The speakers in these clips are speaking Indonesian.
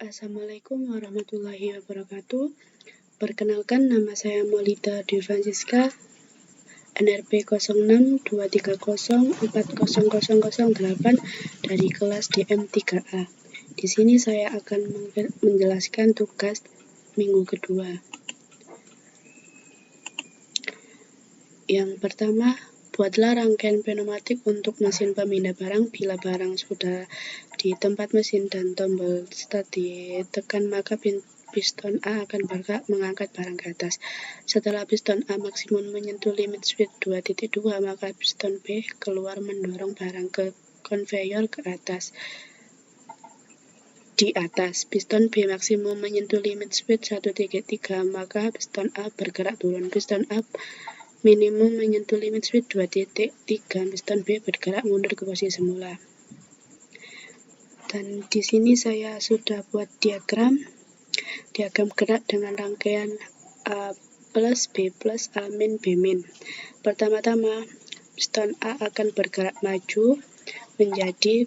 Assalamualaikum warahmatullahi wabarakatuh. Perkenalkan, nama saya Maulida Dwi Francisca, NRP 0623040008 dari kelas DM3A. Di sini saya akan menjelaskan tugas minggu kedua. Yang pertama, buatlah rangkaian pneumatik untuk mesin pemindah barang. Bila barang sudah di tempat mesin dan tombol start ditekan, maka piston A akan bergerak mengangkat barang ke atas. Setelah piston A maksimum menyentuh limit speed 2.2, maka piston B keluar mendorong barang ke konveyor ke atas. Di atas, piston B maksimum menyentuh limit speed 1.3, maka piston A bergerak turun. Piston A minimum menyentuh limit speed 2.3, piston B bergerak mundur ke posisi semula. Dan di sini saya sudah buat diagram gerak dengan rangkaian A plus, B plus, A min, B min. Pertama-tama, piston A akan bergerak maju menjadi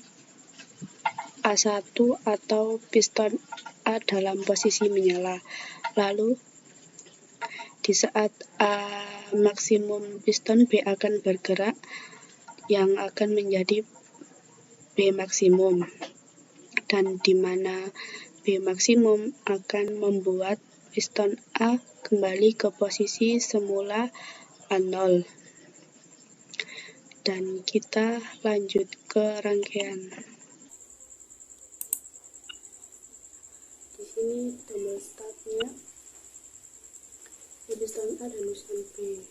A1 atau piston A dalam posisi menyala. Lalu, di saat A maksimum, piston B akan bergerak yang akan menjadi B maksimum. Dan di mana B maksimum akan membuat piston A kembali ke posisi semula A0. Dan kita lanjut ke rangkaian. Di sini tombol startnya di piston A dan piston B.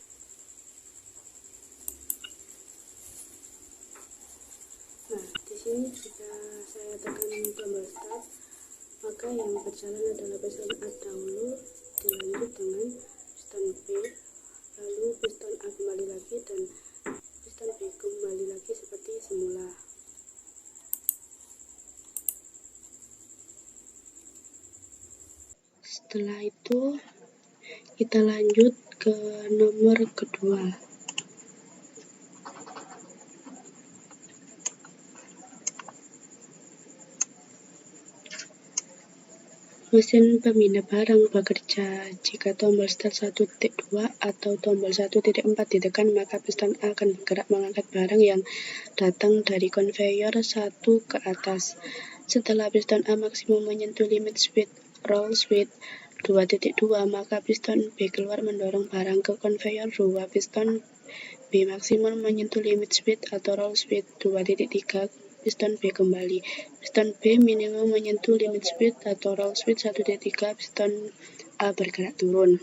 Nah, di sini jika saya tekan tombol start, maka yang berjalan adalah piston A dahulu, dilanjut dengan piston B, lalu piston A kembali lagi, dan piston B kembali lagi seperti semula. Setelah itu, kita lanjut ke nomor kedua. Mesin pemindah barang bekerja jika tombol start 1.2 atau tombol 1.4 ditekan, maka piston A akan bergerak mengangkat barang yang datang dari konveyor 1 ke atas. Setelah piston A maksimum menyentuh limit speed roll speed 2.2, maka piston B keluar mendorong barang ke konveyor 2. Piston B maksimum menyentuh limit speed atau roll speed 2.3, piston B kembali. Piston B minimum menyentuh limit speed atau roll speed 1.3, piston A bergerak turun.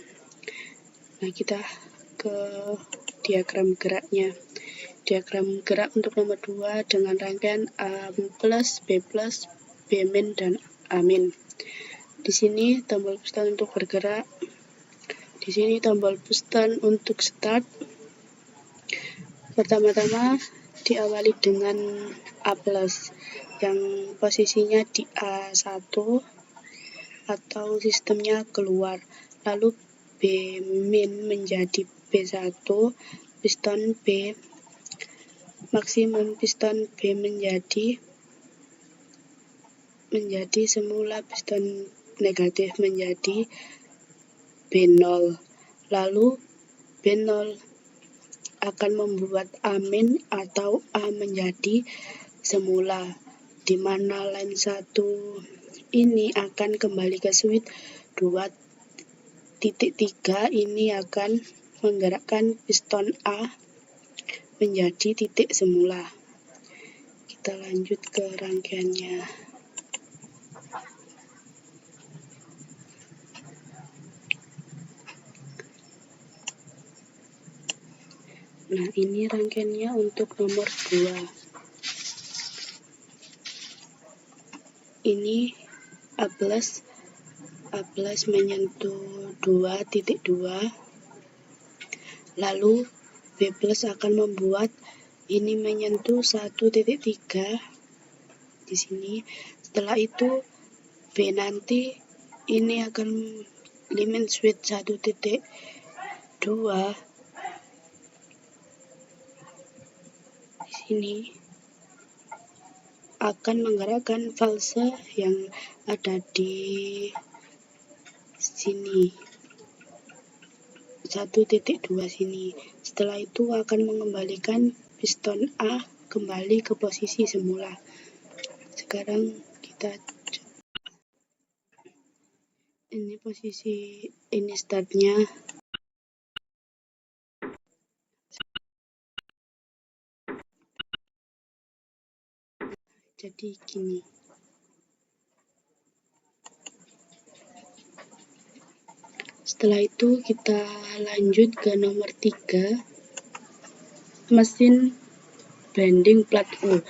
Nah, kita ke diagram geraknya. Diagram gerak untuk nomor 2 dengan rangkaian A plus, B plus, B min, dan A min. Di sini tombol piston untuk bergerak. Di sini tombol piston untuk start. Pertama-tama diawali dengan A plus yang posisinya di A1 atau sistemnya keluar. Lalu B min menjadi B1, piston B maksimum, piston B menjadi semula, piston negatif menjadi B0. Lalu B0 akan membuat A min atau A menjadi semula, di mana line 1 ini akan kembali ke switch 2.3. Ini akan menggerakkan piston A menjadi titik semula. Kita lanjut ke rangkaiannya. Nah, ini rangkaiannya untuk nomor 2. Ini A plus menyentuh 2.2, lalu B plus akan membuat ini menyentuh 1.3 di sini. Setelah itu B nanti ini akan limit switch 1.2 di sini akan menggerakkan valve yang ada di sini 1.2 sini. Setelah itu akan mengembalikan piston A kembali ke posisi semula. Sekarang kita ini posisi, ini startnya. Jadi gini. Setelah itu kita lanjut ke nomor 3, mesin bending plat U.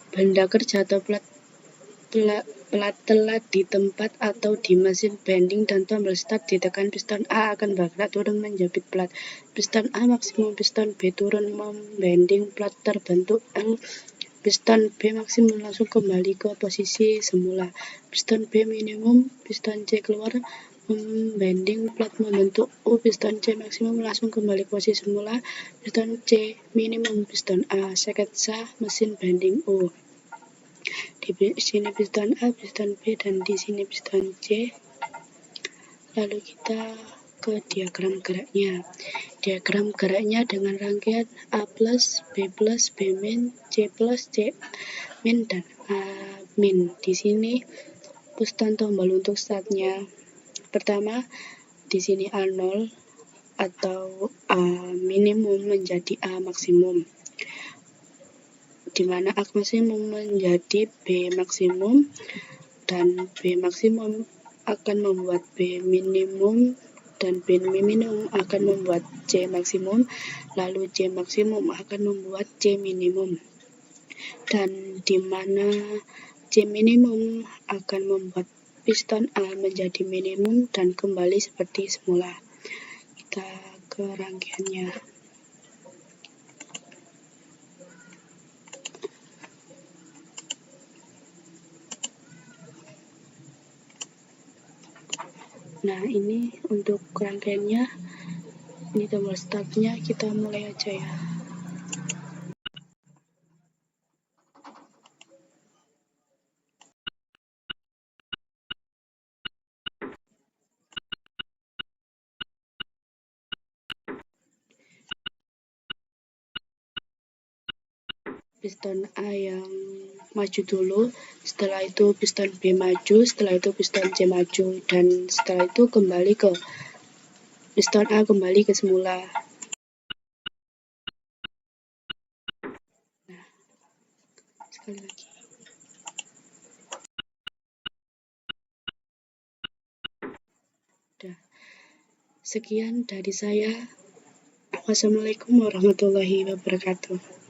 Benda kerja atau plat telat di tempat atau di mesin bending dan tombol start ditekan, piston A akan bergerak turun menjepit plat. Piston A maksimum, piston B turun membending plat terbentuk L. Piston B maksimum langsung kembali ke posisi semula. Piston B minimum, piston C keluar membending plat membentuk U. Piston C maksimum langsung kembali ke posisi semula. Piston C minimum, piston A sketsa mesin bending U. Di sini piston A, piston B, dan di sini piston C. Lalu kita ke diagram geraknya. Diagram geraknya dengan rangkaian A plus, B plus, B min, C plus, C min, dan A min. Di sini pustan tombol untuk startnya. Pertama, di sini A0 atau A minimum menjadi A maksimum, di mana A maksimum menjadi B maksimum dan B maksimum akan membuat B minimum dan B minimum akan membuat C maksimum, lalu C maksimum akan membuat C minimum, dan di mana C minimum akan membuat piston A menjadi minimum dan kembali seperti semula. Kita ke rangkaiannya. Nah, ini untuk rangkaiannya. Ini tombol startnya, kita mulai aja ya. Piston A yang maju dulu, setelah itu piston B maju, setelah itu piston C maju, dan setelah itu kembali ke piston A kembali ke semula. Nah, sekali lagi. Udah. Sekian dari saya. Wassalamualaikum warahmatullahi wabarakatuh.